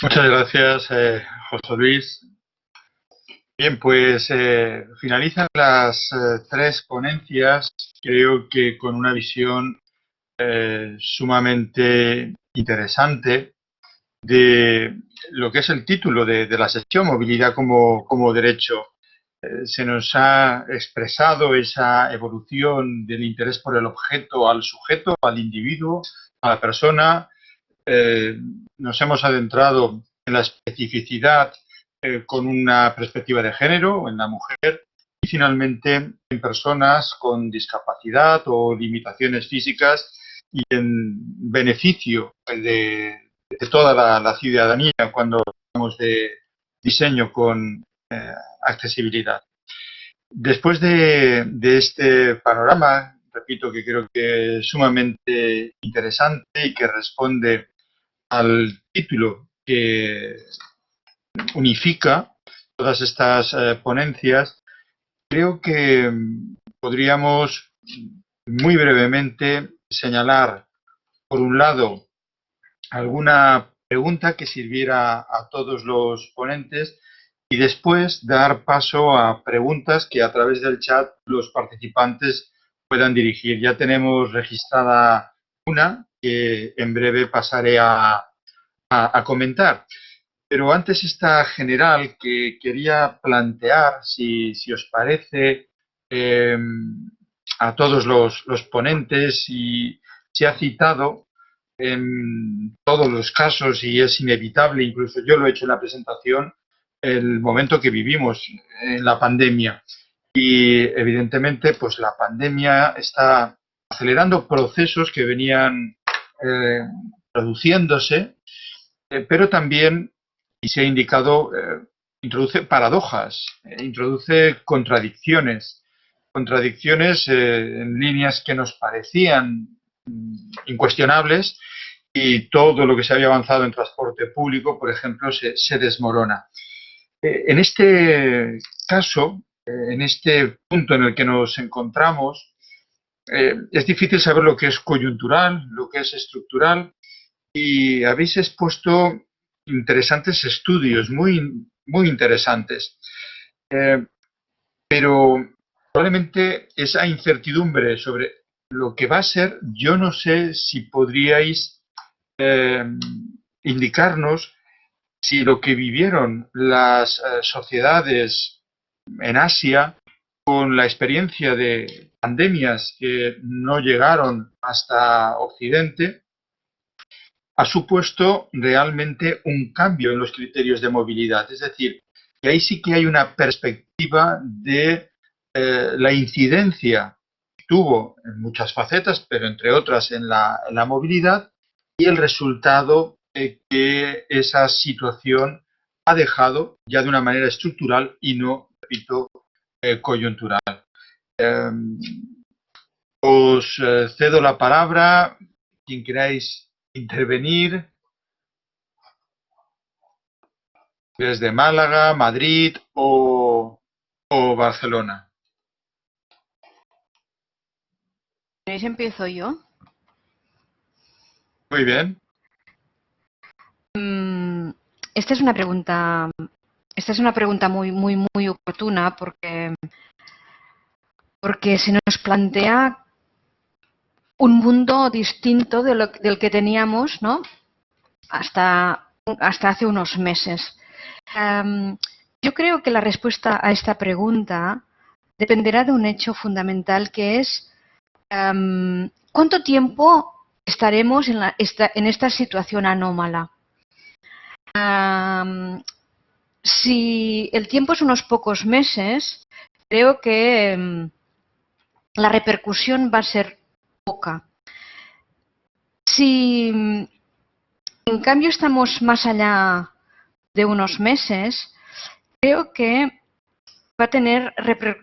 Muchas gracias, José Luis. Bien, pues finalizan las tres ponencias, creo que con una visión sumamente interesante de lo que es el título de la sesión, movilidad como derecho. Se nos ha expresado esa evolución del interés por el objeto al sujeto, al individuo, a la persona. Eh, Nos hemos adentrado en la especificidad con una perspectiva de género en la mujer y finalmente en personas con discapacidad o limitaciones físicas y en beneficio de toda la ciudadanía cuando hablamos de diseño con accesibilidad. Después de este panorama, repito que creo que es sumamente interesante y que responde al título que unifica todas estas ponencias, creo que podríamos muy brevemente señalar, por un lado, alguna pregunta que sirviera a todos los ponentes y después dar paso a preguntas que a través del chat los participantes puedan dirigir. Ya tenemos registrada una que en breve pasaré a comentar. Pero antes esta general que quería plantear, si os parece, eh, a todos los ponentes, y se ha citado en todos los casos, y es inevitable, incluso yo lo he hecho en la presentación, el momento que vivimos en la pandemia. Y evidentemente, pues la pandemia está acelerando procesos que venían eh, produciéndose, pero también, y se ha indicado, introduce paradojas, introduce contradicciones en líneas que nos parecían incuestionables, y todo lo que se había avanzado en transporte público, por ejemplo, se desmorona. En este caso, en este punto en el que nos encontramos, es difícil saber lo que es coyuntural, lo que es estructural, y habéis expuesto interesantes estudios, muy interesantes. Eh, pero probablemente esa incertidumbre sobre lo que va a ser, yo no sé si podríais eh, indicarnos si lo que vivieron las sociedades en Asia con la experiencia de pandemias que no llegaron hasta Occidente ha supuesto realmente un cambio en los criterios de movilidad. Es decir, que ahí sí que hay una perspectiva de la incidencia que tuvo en muchas facetas, pero entre otras en la movilidad, y el resultado que esa situación ha dejado ya de una manera estructural y no, repito, coyuntural. Eh, Os cedo la palabra, quien queráis intervenir. Desde Málaga, Madrid o Barcelona. ¿Queréis empiezo yo? Muy bien. Esta es una pregunta, muy oportuna porque se nos plantea un mundo distinto del que teníamos, ¿no? hasta hace unos meses. Yo creo que la respuesta a esta pregunta dependerá de un hecho fundamental, que es ¿cuánto tiempo estaremos en esta situación anómala? Si el tiempo es unos pocos meses, creo que la repercusión va a ser poca. Si en cambio estamos más allá de unos meses, creo que va a tener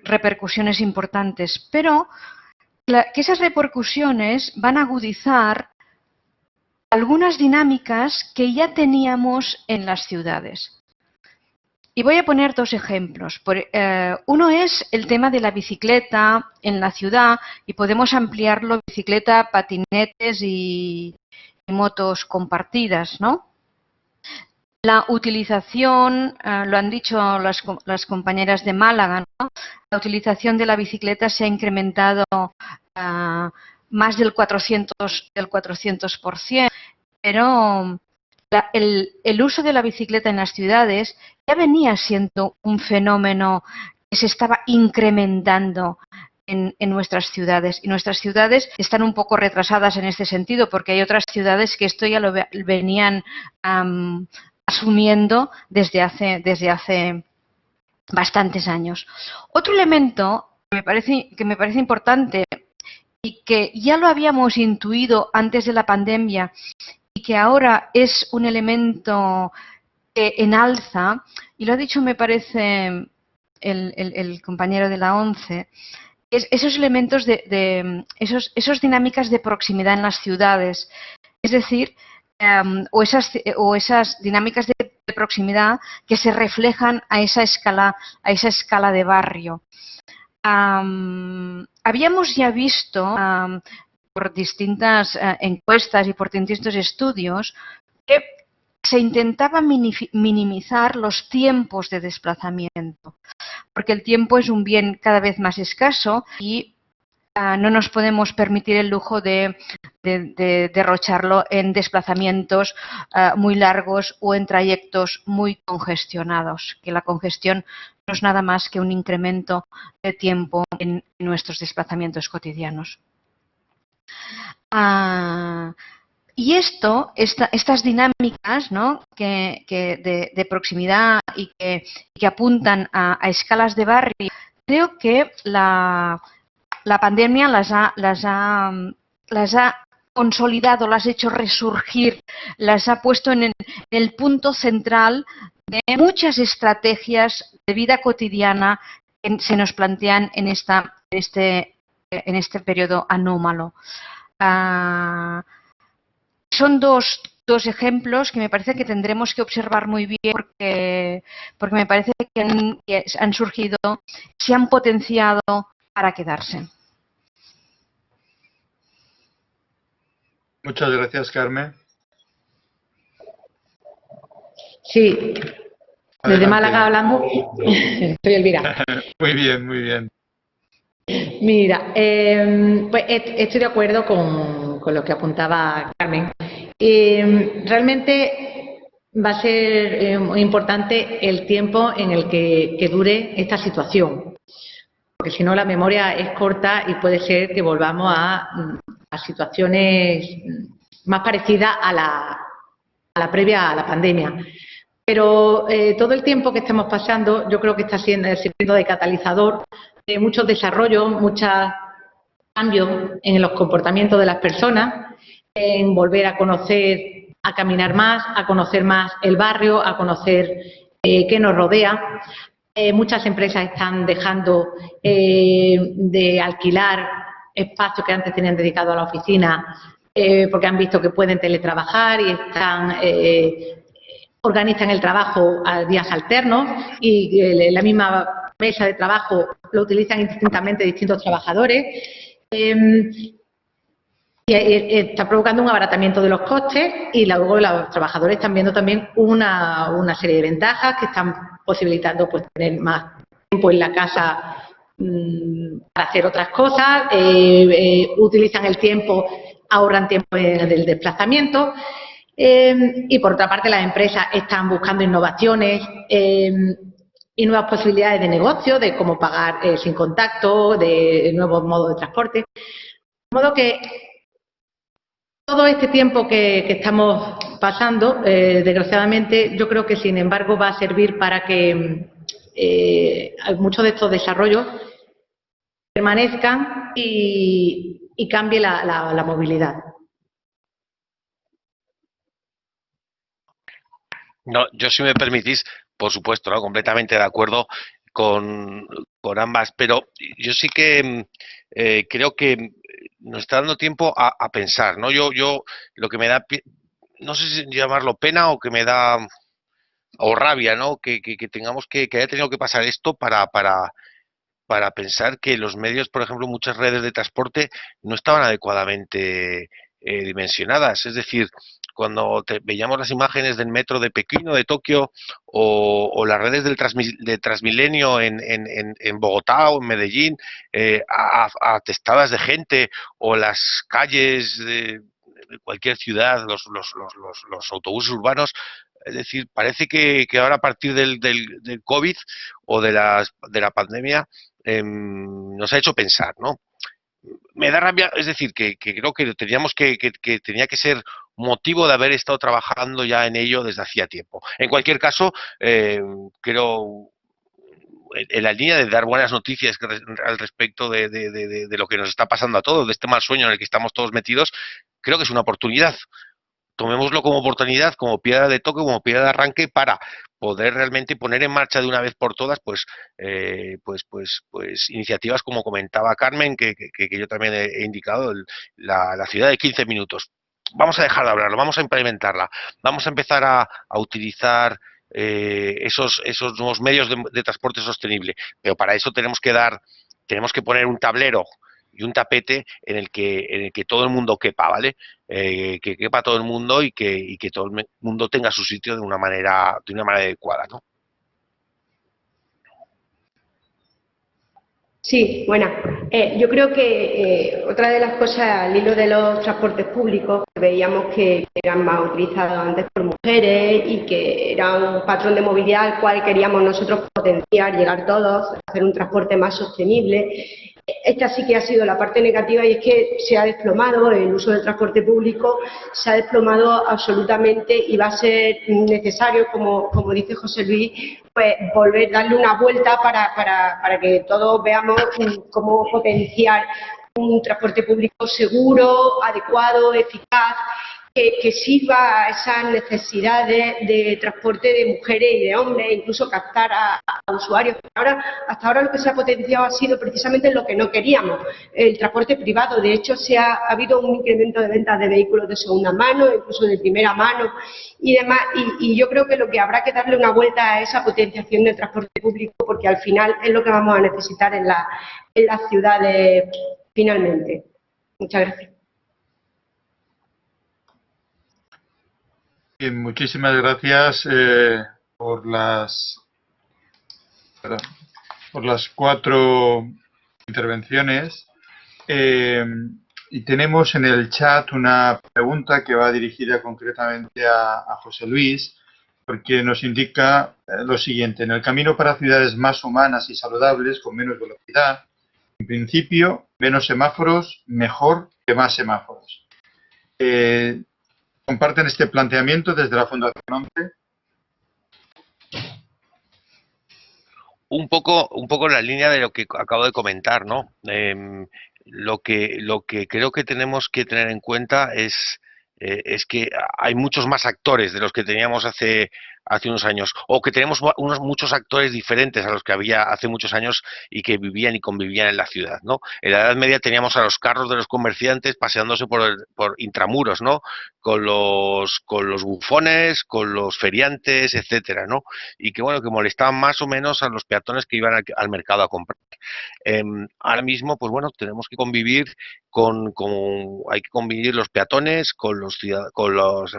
repercusiones importantes, pero que esas repercusiones van a agudizar algunas dinámicas que ya teníamos en las ciudades. Y voy a poner dos ejemplos. Uno es el tema de la bicicleta en la ciudad, y podemos ampliarlo: bicicleta, patinetes y motos compartidas, ¿no? La utilización, lo han dicho las compañeras de Málaga, ¿no? La utilización de la bicicleta se ha incrementado más del 400%, pero el uso de la bicicleta en las ciudades ya venía siendo un fenómeno que se estaba incrementando en nuestras ciudades. Y nuestras ciudades están un poco retrasadas en este sentido, porque hay otras ciudades que esto ya lo venían asumiendo desde hace bastantes años. Otro elemento que me parece importante y que ya lo habíamos intuido antes de la pandemia y que ahora es un elemento que enalza, y lo ha dicho, me parece, el compañero de la ONCE, es esos elementos esos dinámicas de proximidad en las ciudades. Es decir, o esas dinámicas de proximidad que se reflejan a esa escala de barrio. Habíamos ya visto por distintas encuestas y por distintos estudios que se intentaba minimizar los tiempos de desplazamiento, porque el tiempo es un bien cada vez más escaso y no nos podemos permitir el lujo de derrocharlo en desplazamientos muy largos o en trayectos muy congestionados, que la congestión no es nada más que un incremento de tiempo en nuestros desplazamientos cotidianos. Y estas dinámicas, ¿no?, de proximidad y que apuntan a escalas de barrio, creo que la pandemia las ha consolidado, las ha hecho resurgir, las ha puesto en el punto central de muchas estrategias de vida cotidiana que se nos plantean en este periodo anómalo. Son dos ejemplos que me parece que tendremos que observar muy bien porque me parece que han surgido, se han potenciado para quedarse. Muchas gracias, Carmen. Sí, desde Málaga hablando. Soy Elvira. Muy bien, muy bien. Mira, pues estoy de acuerdo con lo que apuntaba Carmen. Realmente va a ser muy importante el tiempo en el que dure esta situación, porque si no la memoria es corta y puede ser que volvamos a situaciones más parecidas a la previa a la pandemia. Pero todo el tiempo que estamos pasando yo creo que está sirviendo de catalizador de muchos desarrollos, muchos cambios en los comportamientos de las personas, en volver a conocer, a caminar más, a conocer más el barrio, a conocer qué nos rodea. Muchas empresas están dejando de alquilar espacios que antes tenían dedicados a la oficina porque han visto que pueden teletrabajar y organizan el trabajo a días alternos y la misma mesa de trabajo lo utilizan indistintamente distintos trabajadores. Y está provocando un abaratamiento de los costes y luego los trabajadores están viendo también una serie de ventajas que están posibilitando pues tener más tiempo en la casa para hacer otras cosas, utilizan el tiempo, ahorran tiempo del desplazamiento. Y por otra parte las empresas están buscando innovaciones y nuevas posibilidades de negocio, de cómo pagar sin contacto, de nuevos modos de transporte. De modo que todo este tiempo que estamos pasando, desgraciadamente, yo creo que sin embargo va a servir para que muchos de estos desarrollos permanezcan y cambie la movilidad. No, yo, si me permitís, por supuesto, ¿no?, completamente de acuerdo con ambas, pero yo sí que creo que nos está dando tiempo a pensar, ¿no? Yo lo que me da, no sé si llamarlo pena o que me da, o rabia, ¿no?, que tengamos que haya tenido que pasar esto para pensar que los medios, por ejemplo, muchas redes de transporte no estaban adecuadamente dimensionadas. Es decir, cuando veíamos las imágenes del metro de Pekín o de Tokio o las redes de Transmilenio en Bogotá o en Medellín, atestadas de gente, o las calles de cualquier ciudad, los autobuses urbanos. Es decir, parece que ahora a partir del COVID o de la pandemia nos ha hecho pensar, ¿no? Me da rabia, es decir, que creo que teníamos que tenía que ser motivo de haber estado trabajando ya en ello desde hacía tiempo. En cualquier caso, creo en la línea de dar buenas noticias al respecto de lo que nos está pasando a todos, de este mal sueño en el que estamos todos metidos, creo que es una oportunidad. Tomémoslo como oportunidad, como piedra de toque, como piedra de arranque para poder realmente poner en marcha de una vez por todas, pues iniciativas como comentaba Carmen, que yo también he indicado, la ciudad de 15 minutos. Vamos a dejar de hablarlo, vamos a implementarla, vamos a empezar a utilizar esos nuevos medios de transporte sostenible, pero para eso tenemos que poner un tablero y un tapete en el que todo el mundo quepa, ¿vale? Que quepa todo el mundo y que todo el mundo tenga su sitio de una manera adecuada, ¿no? Sí, bueno, yo creo que otra de las cosas al hilo de los transportes públicos, veíamos que eran más utilizados antes por mujeres y que era un patrón de movilidad al cual queríamos nosotros potenciar, llegar todos, hacer un transporte más sostenible. Esta sí que ha sido la parte negativa, y es que se ha desplomado el uso del transporte público, se ha desplomado absolutamente, y va a ser necesario, como dice José Luis, pues volver, darle una vuelta para que todos veamos cómo potenciar un transporte público seguro, adecuado, eficaz, que sirva a esas necesidades de transporte de mujeres y de hombres, incluso captar a usuarios. Hasta ahora lo que se ha potenciado ha sido precisamente lo que no queríamos, el transporte privado. De hecho, ha habido un incremento de ventas de vehículos de segunda mano, incluso de primera mano y demás, y yo creo que lo que habrá que darle una vuelta a esa potenciación del transporte público, porque al final es lo que vamos a necesitar en las ciudades finalmente. Muchas gracias. Bien, muchísimas gracias por las 4 intervenciones. Y tenemos en el chat una pregunta que va dirigida concretamente a José Luis, porque nos indica lo siguiente: en el camino para ciudades más humanas y saludables, con menos velocidad, en principio, menos semáforos, mejor que más semáforos. ¿Comparten este planteamiento desde la Fundación ONCE? Un poco en la línea de lo que acabo de comentar, ¿no? Lo que creo que tenemos que tener en cuenta es que hay muchos más actores de los que teníamos hace unos años, o que tenemos muchos actores diferentes a los que había hace muchos años y que vivían y convivían en la ciudad, ¿no? En la Edad Media teníamos a los carros de los comerciantes paseándose por intramuros, ¿no? Con los bufones, con los feriantes, etcétera, ¿no? Y que bueno, que molestaban más o menos a los peatones que iban al mercado a comprar. Ahora mismo, pues bueno, tenemos que convivir hay que convivir los peatones con las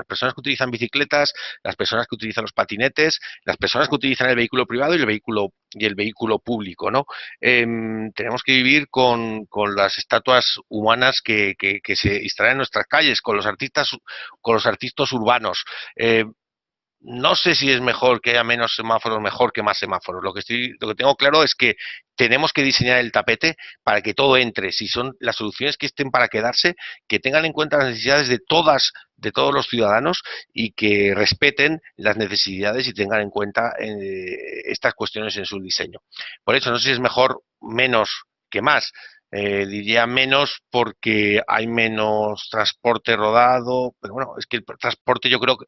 personas que utilizan bicicletas, las personas que utilizan los patinetes, las personas que utilizan el vehículo privado y el vehículo público, ¿no? Tenemos que vivir con las estatuas humanas que se instalan en nuestras calles, con los artistas urbanos. No sé si es mejor que haya menos semáforos, mejor que más semáforos. Lo que tengo claro es que tenemos que diseñar el tapete para que todo entre. Si son las soluciones que estén para quedarse, que tengan en cuenta las necesidades de todos los ciudadanos, y que respeten las necesidades y tengan en cuenta estas cuestiones en su diseño. Por eso, no sé si es mejor menos que más. Diría menos porque hay menos transporte rodado, pero bueno, es que el transporte, yo creo que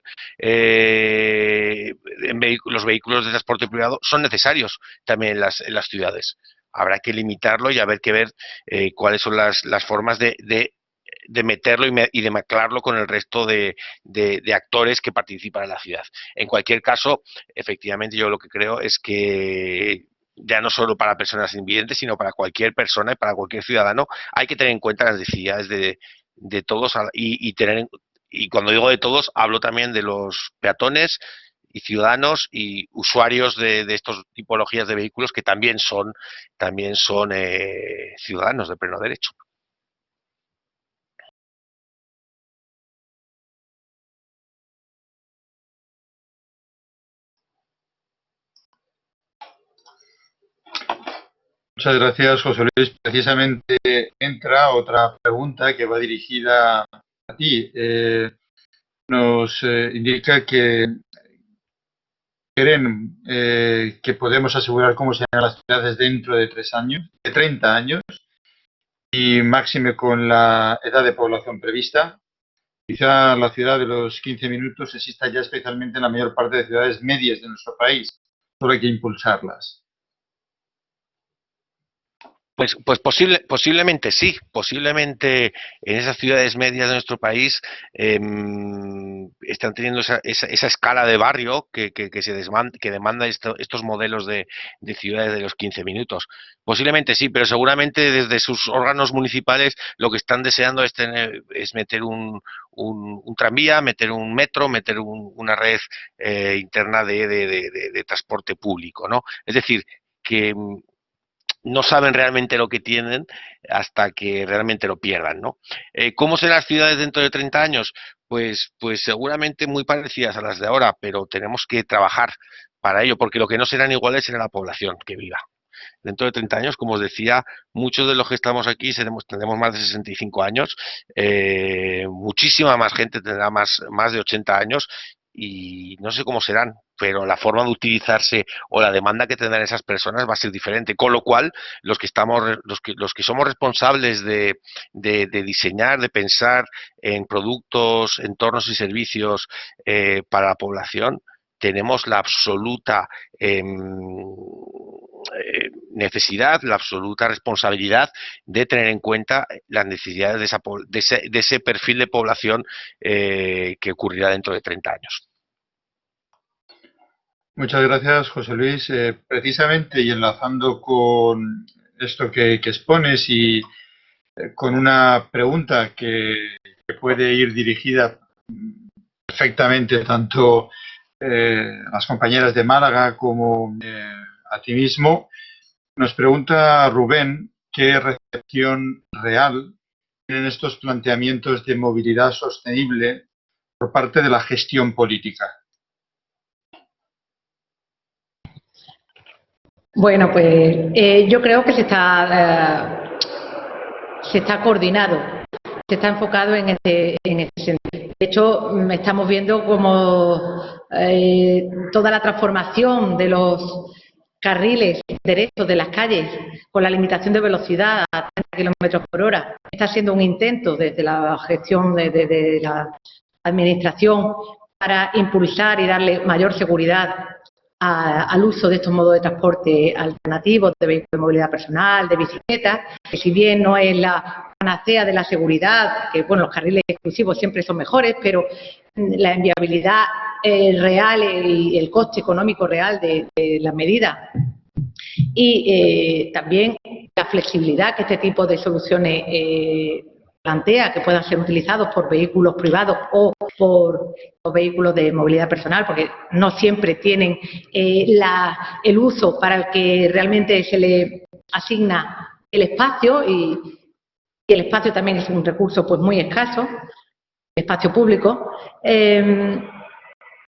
los vehículos de transporte privado son necesarios también en las ciudades. Habrá que limitarlo y haber que ver cuáles son las formas de meterlo y de mezclarlo con el resto de actores que participan en la ciudad. En cualquier caso, efectivamente, yo lo que creo es que ya no solo para personas invidentes, sino para cualquier persona y para cualquier ciudadano, hay que tener en cuenta las necesidades de todos y y cuando digo de todos, hablo también de los peatones y ciudadanos y usuarios de estas tipologías de vehículos que también son ciudadanos de pleno derecho. Muchas gracias, José Luis. Precisamente entra otra pregunta que va dirigida a ti. Nos indica que creen que podemos asegurar cómo serán las ciudades dentro de 30 años, y máxime con la edad de población prevista. Quizá la ciudad de los 15 minutos exista ya especialmente en la mayor parte de ciudades medias de nuestro país. Solo hay que impulsarlas. Pues posiblemente sí, posiblemente en esas ciudades medias de nuestro país están teniendo esa escala de barrio que demanda estos modelos de ciudades de los 15 minutos. Posiblemente sí, pero seguramente desde sus órganos municipales lo que están deseando es meter un tranvía, meter un metro, meter una red interna de transporte público, ¿no? Es decir, que no saben realmente lo que tienen hasta que realmente lo pierdan, ¿no? ¿Cómo serán las ciudades dentro de 30 años? Pues seguramente muy parecidas a las de ahora, pero tenemos que trabajar para ello, porque lo que no serán iguales será la población que viva. Dentro de 30 años, como os decía, muchos de los que estamos aquí tendremos más de 65 años, muchísima más gente tendrá más de 80 años, y no sé cómo serán, pero la forma de utilizarse o la demanda que tendrán esas personas va a ser diferente, con lo cual los que somos responsables de diseñar, de pensar en productos, entornos y servicios para la población, tenemos la absoluta necesidad, la absoluta responsabilidad de tener en cuenta las necesidades de ese perfil de población que ocurrirá dentro de 30 años. Muchas gracias, José Luis. Precisamente, y enlazando con esto que expones y con una pregunta que puede ir dirigida perfectamente tanto a las compañeras de Málaga como a ti mismo, nos pregunta Rubén qué recepción real tienen estos planteamientos de movilidad sostenible por parte de la gestión política. Bueno, pues yo creo que se está coordinado, se está enfocado en ese sentido. De hecho, estamos viendo como toda la transformación de los carriles derechos de las calles con la limitación de velocidad a 30 km/h está siendo un intento desde la gestión de la administración para impulsar y darle mayor seguridad al uso de estos modos de transporte alternativos, de vehículos de movilidad personal, de bicicletas, que si bien no es la panacea de la seguridad, que bueno, los carriles exclusivos siempre son mejores, pero la inviabilidad real y el coste económico real de las medidas y también la flexibilidad que este tipo de soluciones plantea, que puedan ser utilizados por vehículos privados o por vehículos de movilidad personal, porque no siempre tienen el uso para el que realmente se le asigna el espacio, y el espacio también es un recurso pues muy escaso, el espacio público.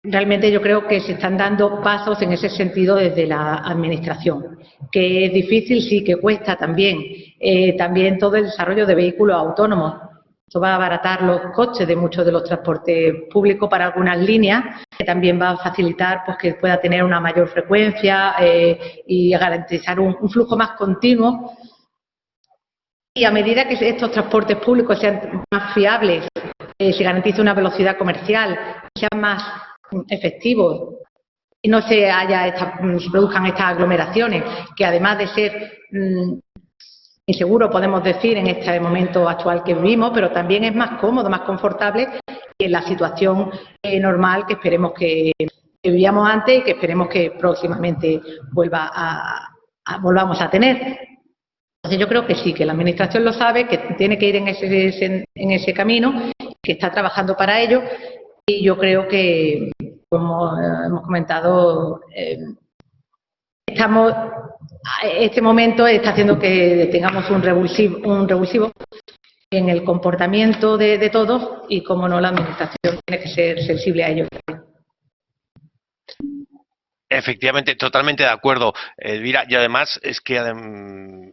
Realmente yo creo que se están dando pasos en ese sentido desde la administración, que es difícil, sí, que cuesta también. También todo el desarrollo de vehículos autónomos. Esto va a abaratar los costes de muchos de los transportes públicos para algunas líneas, que también va a facilitar pues, que pueda tener una mayor frecuencia y a garantizar un flujo más continuo. Y a medida que estos transportes públicos sean más fiables, se garantice una velocidad comercial, sean más efectivos y no se produzcan estas aglomeraciones, que además de ser inseguro, podemos decir, en este momento actual que vivimos, pero también es más cómodo, más confortable que en la situación normal que esperemos que vivíamos antes y que esperemos que próximamente volvamos a tener. Entonces yo creo que sí, que la administración lo sabe, que tiene que ir en ese camino, que está trabajando para ello y yo creo que, como hemos comentado, este momento está haciendo que tengamos un revulsivo en el comportamiento de todos y, como no, la administración tiene que ser sensible a ello. Efectivamente, totalmente de acuerdo, Elvira, y además es que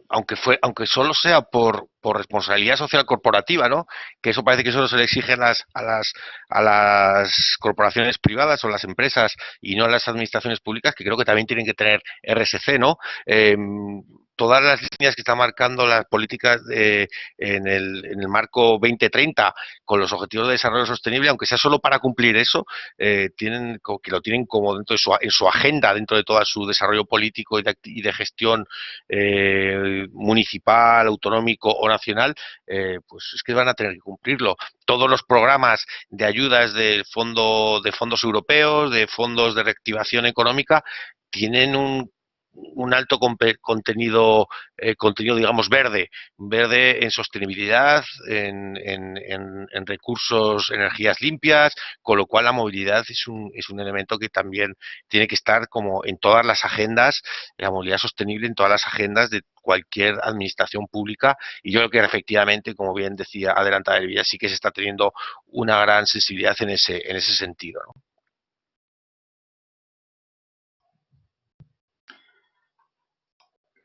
aunque solo sea por responsabilidad social corporativa, ¿no? Que eso parece que solo se le exige a las corporaciones privadas o las empresas y no a las administraciones públicas, que creo que también tienen que tener RSC, ¿no? Todas las líneas que están marcando las políticas en el marco 2030 con los objetivos de desarrollo sostenible, aunque sea solo para cumplir eso, tienen que lo tienen como dentro de en su agenda, dentro de todo su desarrollo político y de gestión municipal, autonómico o nacional, pues es que van a tener que cumplirlo. Todos los programas de ayudas de fondos europeos, de fondos de reactivación económica, tienen un alto contenido, digamos, verde en sostenibilidad, en recursos, energías limpias, con lo cual la movilidad es un elemento que también tiene que estar como en todas las agendas, la movilidad sostenible en todas las agendas de cualquier administración pública, y yo creo que efectivamente, como bien decía adelantada Elvira, sí que se está teniendo una gran sensibilidad en ese sentido, ¿no?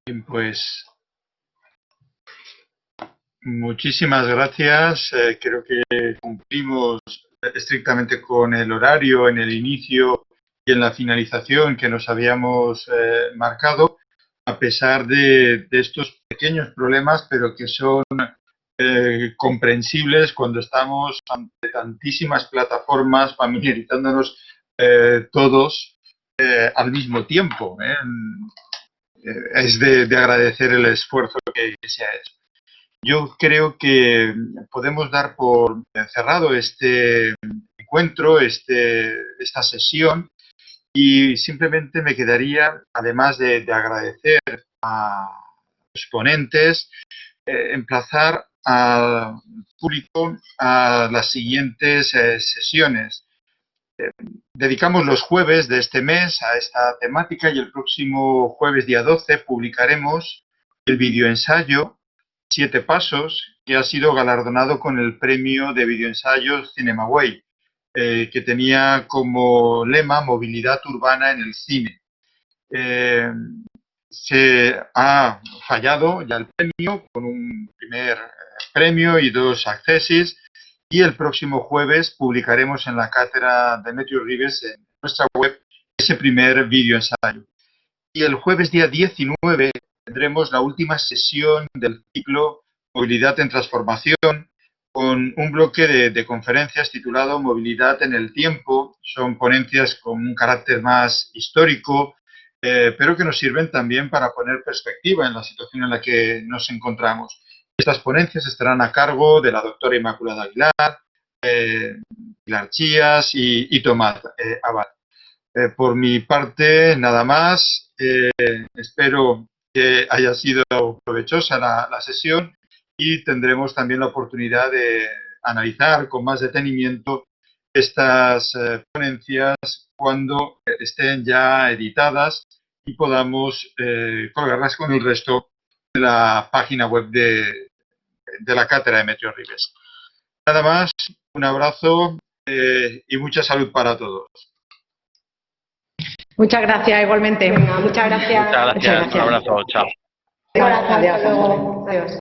Bien, pues muchísimas gracias. Creo que cumplimos estrictamente con el horario en el inicio y en la finalización que nos habíamos marcado, a pesar de estos pequeños problemas, pero que son comprensibles cuando estamos ante tantísimas plataformas, familiarizándonos todos al mismo tiempo. Es de agradecer el esfuerzo que se ha hecho. Yo creo que podemos dar por cerrado este encuentro, esta sesión, y simplemente me quedaría, además de agradecer a los ponentes, emplazar al público a las siguientes sesiones. Dedicamos los jueves de este mes a esta temática y el próximo jueves, día 12, publicaremos el videoensayo 7 Pasos, que ha sido galardonado con el premio de videoensayos CinemaWay, que tenía como lema Movilidad urbana en el cine. Se ha fallado ya el premio con un primer premio y 2 accesis, y el próximo jueves publicaremos en la cátedra Demetrio Ribes en nuestra web ese primer videoensayo. Y el jueves día 19 tendremos la última sesión del ciclo Movilidad en Transformación, con un bloque de conferencias titulado Movilidad en el Tiempo. Son ponencias con un carácter más histórico, pero que nos sirven también para poner perspectiva en la situación en la que nos encontramos. Estas ponencias estarán a cargo de la doctora Inmaculada Aguilar, Pilar Chías y Tomás Abad. Por mi parte, nada más. Espero que haya sido provechosa la sesión y tendremos también la oportunidad de analizar con más detenimiento estas ponencias cuando estén ya editadas y podamos colgarlas con el resto de la página web de la cátedra de Demetrio Ribes. Nada más, un abrazo y mucha salud para todos. Muchas gracias, igualmente. Venga, muchas gracias. Muchas gracias. Un abrazo, chao. Adiós. Adiós.